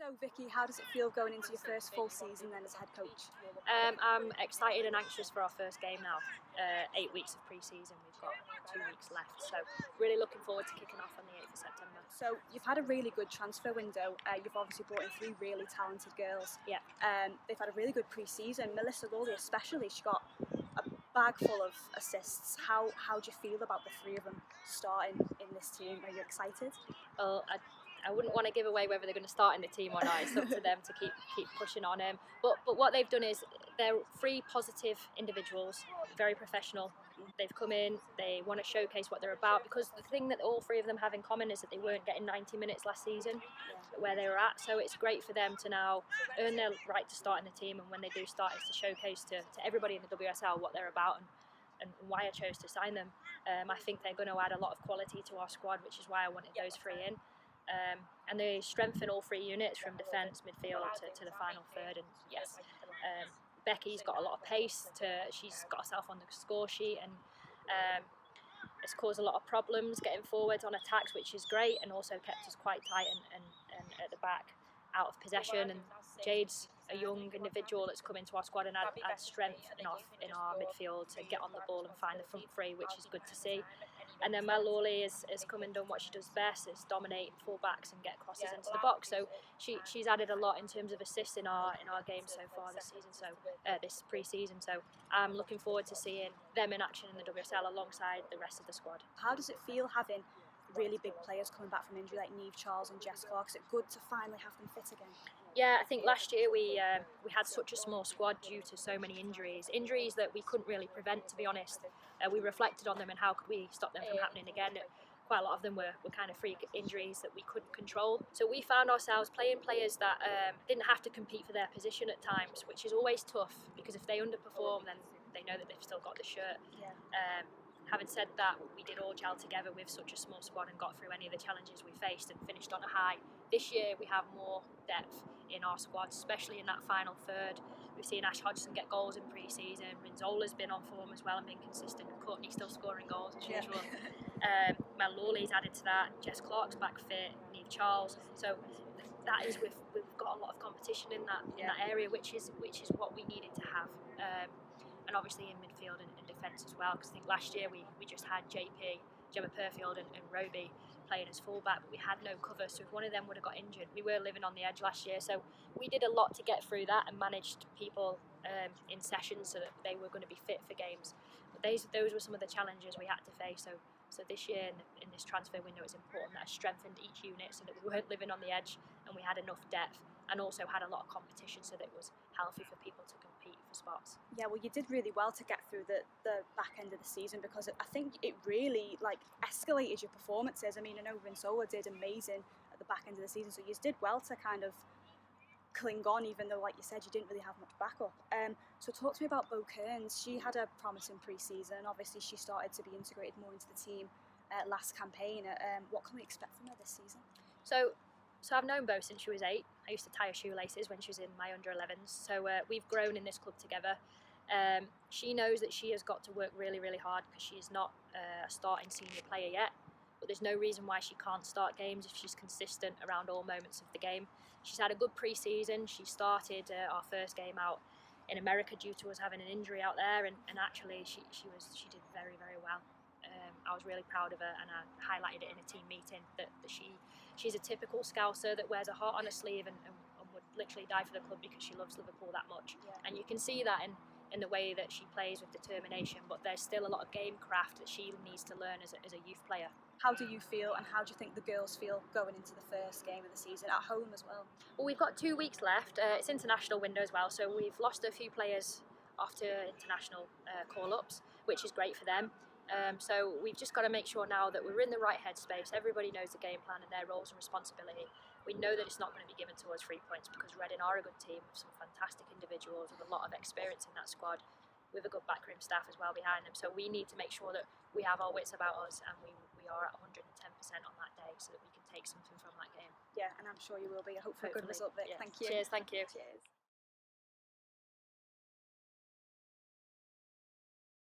So Vicky, how does it feel going into your first full season then as head coach? I'm excited and anxious for our first game now. 8 weeks of pre-season, we've got 2 weeks left, so really looking forward to kicking off on the 8th of September. So you've had a really good transfer window. You've obviously brought in 3 really talented girls. Yeah. They've had a really good pre-season. Melissa Lawley especially, she got a bag full of assists. How do you feel about the 3 of them starting in this team? Are you excited? Well, I wouldn't want to give away whether they're going to start in the team or not. It's up to them to keep pushing on him. But what they've done is they're 3 positive individuals, very professional. They've come in, they want to showcase what they're about, because the thing that all 3 of them have in common is that they weren't getting 90 minutes last season where they were at. So it's great for them to now earn their right to start in the team, and when they do start, it's to showcase to everybody in the WSL what they're about and why I chose to sign them. I think they're going to add a lot of quality to our squad, which is why I wanted those 3 in. And they strengthen all 3 units from defence, midfield to the final third. And yes, Becky's got a lot of pace. She's got herself on the score sheet, and it's caused a lot of problems getting forwards on attacks, which is great, and also kept us quite tight and at the back, out of possession. And Jade's a young individual that's come into our squad and add strength in our midfield to get on the ball and find the front 3, which is good to see. And then Mel Lawley has come and done what she does best, is dominate full-backs and get crosses into the box. So she's added a lot in terms of assists in our game so far this season, this pre-season. So I'm looking forward to seeing them in action in the WSL alongside the rest of the squad. How does it feel having really big players coming back from injury like Neve Charles and Jess Clark? Is it good to finally have them fit again? Yeah, I think last year we had such a small squad due to so many injuries that we couldn't really prevent, to be honest. We reflected on them and how could we stop them from happening again. Quite a lot of them were kind of freak injuries that we couldn't control. So we found ourselves playing players that didn't have to compete for their position at times, which is always tough, because if they underperform, then they know that they've still got the shirt. Yeah. Having said that, we did all gel together with such a small squad and got through any of the challenges we faced and finished on a high. This year we have more depth in our squad, especially in that final third. We've seen Ash Hodgson get goals in pre-season. Rinzola's been on form as well and been consistent. Courtney's still scoring goals as usual. Mel Lawley's added to that. Jess Clark's back fit. Neve Charles. So that is we've got a lot of competition in that area, which is what we needed to have. And obviously in midfield and defence as well, because I think last year we just had JP, Gemma Perfield and Roby playing as fullback, but we had no cover, so if one of them would have got injured, we were living on the edge last year. So we did a lot to get through that and managed people in sessions so that they were going to be fit for games. But those were some of the challenges we had to face. So this year in this transfer window, it's important that I strengthened each unit so that we weren't living on the edge and we had enough depth, and also had a lot of competition so that it was healthy for people to compete for spots. Yeah, well, you did really well to get through the back end of the season, because I think it really escalated your performances. I mean, I know Rinzola did amazing at the back end of the season, so you did well to kind of cling on, even though, like you said, you didn't really have much backup. So talk to me about Bo Kearns. She had a promising pre-season. Obviously, she started to be integrated more into the team last campaign. What can we expect from her this season? So I've known Bo since she was 8. I used to tie her shoelaces when she was in my under-11s. So we've grown in this club together. She knows that she has got to work really, really hard, because she's not a starting senior player yet. But there's no reason why she can't start games if she's consistent around all moments of the game. She's had a good pre-season. She started our first game out in America due to us having an injury out there, and actually she did very, very well. I was really proud of her, and I highlighted it in a team meeting that she's a typical Scouser that wears a heart on her sleeve and would literally die for the club because she loves Liverpool that much. Yeah. And you can see that in the way that she plays with determination, but there's still a lot of game craft that she needs to learn as a youth player. How do you feel, and how do you think the girls feel going into the first game of the season at home as well? Well, we've got 2 weeks left. It's international window as well, so we've lost a few players after international call-ups, which is great for them. So we've just got to make sure now that we're in the right headspace. Everybody knows the game plan and their roles and responsibility. We know that it's not going to be given to us 3 points, because Reading are a good team with some fantastic individuals with a lot of experience in that squad, with a good backroom staff as well behind them. So we need to make sure that we have our wits about us, and we are at 110% on that day, so that we can take something from that game. Yeah, and I'm sure you will be. I hope for a good result, Vic. Yeah. Thank you. Cheers, thank you. Cheers.